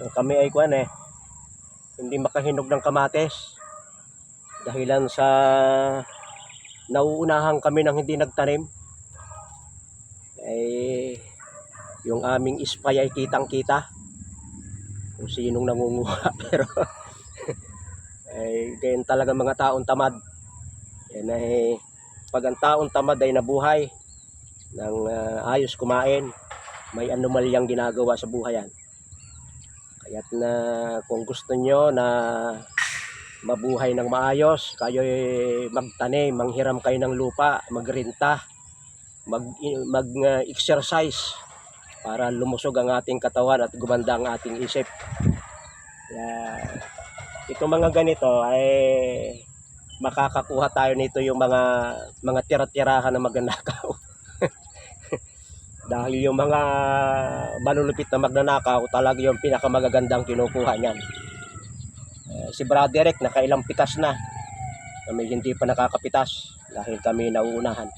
Kami ay hindi makahinog ng kamatis dahilan sa nauunahan kami ng hindi nagtanim. Yung aming ispay ay kitang-kita kung sinong nangunguha pero ganyan talaga mga taong tamad. Pag ang taong tamad ay nabuhay ng ayos kumain, may anomalyang ginagawa sa buhay yan. Kaya't na kung gusto nyo na mabuhay ng maayos, kayo magtanim, manghiram kayo ng lupa, magrenta, mag-exercise para lumusog ang ating katawan at gumanda ang ating isip. Itong mga ganito ay makakakuha tayo nito yung mga tira-tirahan na magnanakaw. Dahil yung mga malulupit na magnanakaw talaga yung pinakamagagandang kinukuha niyan. Si Brother Derek nakailang pitas na, kami hindi pa nakakapitas dahil kami nauunahan.